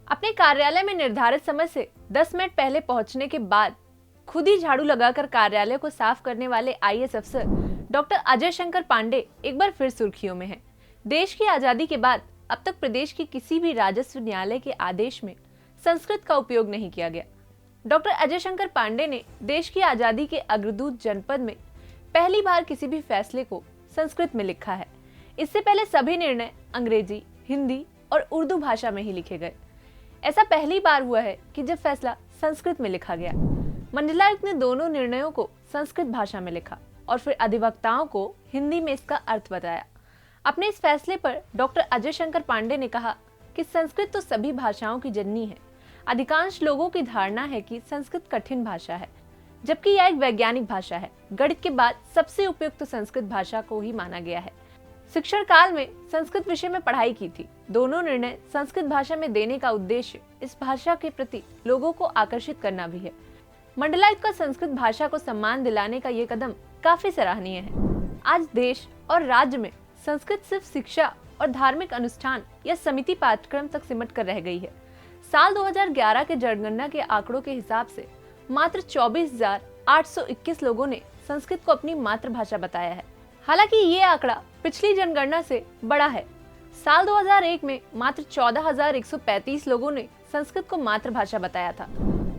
अपने कार्यालय में निर्धारित समय से 10 मिनट पहले पहुंचने के बाद खुद ही झाड़ू लगाकर कार्यालय को साफ करने वाले आईएएस अफसर डॉक्टर अजय शंकर पांडे एक बार फिर सुर्खियों में हैं। देश की आजादी के बाद अब तक प्रदेश के किसी भी राजस्व न्यायालय के आदेश में संस्कृत का उपयोग नहीं किया गया। डॉक्टर अजय शंकर पांडे ने देश की आजादी के अग्रदूत जनपद में पहली बार किसी भी फैसले को संस्कृत में लिखा है। इससे पहले सभी निर्णय अंग्रेजी, हिंदी और उर्दू भाषा में ही लिखे गए। ऐसा पहली बार हुआ है कि जब फैसला संस्कृत में लिखा गया। मंडलायुक्त ने दोनों निर्णयों को संस्कृत भाषा में लिखा और फिर अधिवक्ताओं को हिंदी में इसका अर्थ बताया। अपने इस फैसले पर डॉक्टर अजय शंकर पांडे ने कहा कि संस्कृत तो सभी भाषाओं की जननी है। अधिकांश लोगों की धारणा है कि संस्कृत कठिन भाषा है, जबकि यह एक वैज्ञानिक भाषा है। गणित के बाद सबसे उपयुक्त तो संस्कृत भाषा को ही माना गया है। शिक्षण काल में संस्कृत विषय में पढ़ाई की थी। दोनों निर्णय संस्कृत भाषा में देने का उद्देश्य इस भाषा के प्रति लोगों को आकर्षित करना भी है। मंडलायुक्त का संस्कृत भाषा को सम्मान दिलाने का ये कदम काफी सराहनीय है। आज देश और राज्य में संस्कृत सिर्फ शिक्षा और धार्मिक अनुष्ठान या समिति पाठ्यक्रम तक सिमट कर रह गई है। साल 2011 के जनगणना के आंकड़ों के हिसाब से मात्र 24,821 लोगों ने संस्कृत को अपनी मातृभाषा बताया है। हालांकि ये आंकड़ा पिछली जनगणना से बड़ा है। साल 2001 में मात्र 14,135 लोगों ने संस्कृत को मातृभाषा बताया था।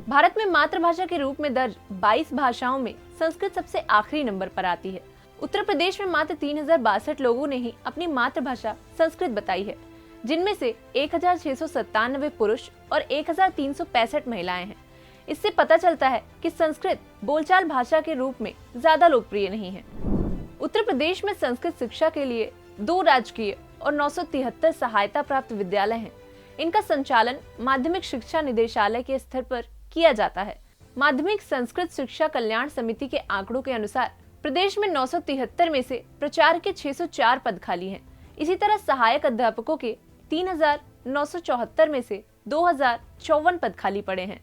भारत में मातृभाषा के रूप में दर्ज 22 भाषाओं में संस्कृत सबसे आखिरी नंबर पर आती है। उत्तर प्रदेश में मात्र 3,062 लोगों ने ही अपनी मातृभाषा संस्कृत बताई है, जिनमें से 1,697 पुरुष और 1,365 महिलाएं हैं। इससे पता चलता है कि संस्कृत बोलचाल भाषा के रूप में ज्यादा लोकप्रिय नहीं है। उत्तर प्रदेश में संस्कृत शिक्षा के लिए 2 राजकीय और 973 सहायता प्राप्त विद्यालय हैं। इनका संचालन माध्यमिक शिक्षा निदेशालय के स्तर पर किया जाता है। माध्यमिक संस्कृत शिक्षा कल्याण समिति के आंकड़ों के अनुसार प्रदेश में 973 में से प्राचार्य के 604 पद खाली हैं। इसी तरह सहायक अध्यापकों के 3,974 में से 2,054 पद खाली पड़े हैं,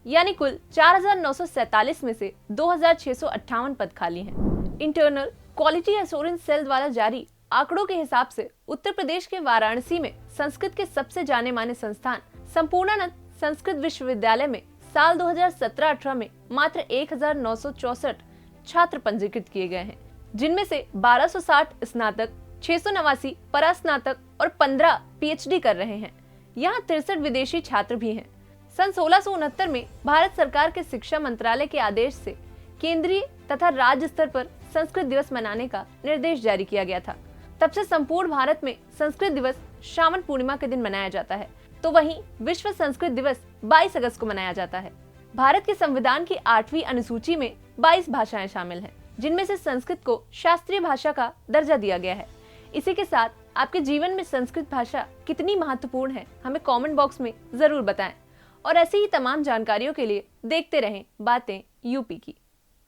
यानी कुल 4,947 में से 2,658 पद खाली हैं। इंटरनल क्वालिटी एश्योरेंस सेल द्वारा जारी आंकड़ों के हिसाब से उत्तर प्रदेश के वाराणसी में संस्कृत के सबसे जाने माने संस्थान संपूर्णानंद संस्कृत विश्वविद्यालय में साल 2017-18 में मात्र 1,964 छात्र पंजीकृत किए गए हैं, जिनमें से 1,260 स्नातक, 689 परास्नातक और 15 पीएचडी कर रहे हैं। यहाँ 63 विदेशी छात्र भी हैं। सन 1669 में भारत सरकार के शिक्षा मंत्रालय के आदेश से केंद्रीय तथा राज्य स्तर पर संस्कृत दिवस मनाने का निर्देश जारी किया गया था। तब से संपूर्ण भारत में संस्कृत दिवस श्रावण पूर्णिमा के दिन मनाया जाता है, तो वहीं विश्व संस्कृत दिवस 22 अगस्त को मनाया जाता है। भारत के संविधान की 8वीं अनुसूची में 22 भाषाएं शामिल हैं, जिनमें से संस्कृत को शास्त्रीय भाषा का दर्जा दिया गया है। इसी के साथ आपके जीवन में संस्कृत भाषा कितनी महत्वपूर्ण है, हमें कमेंट बॉक्स में जरूर बताएं। और ऐसी ही तमाम जानकारियों के लिए देखते रहें बातें यूपी की।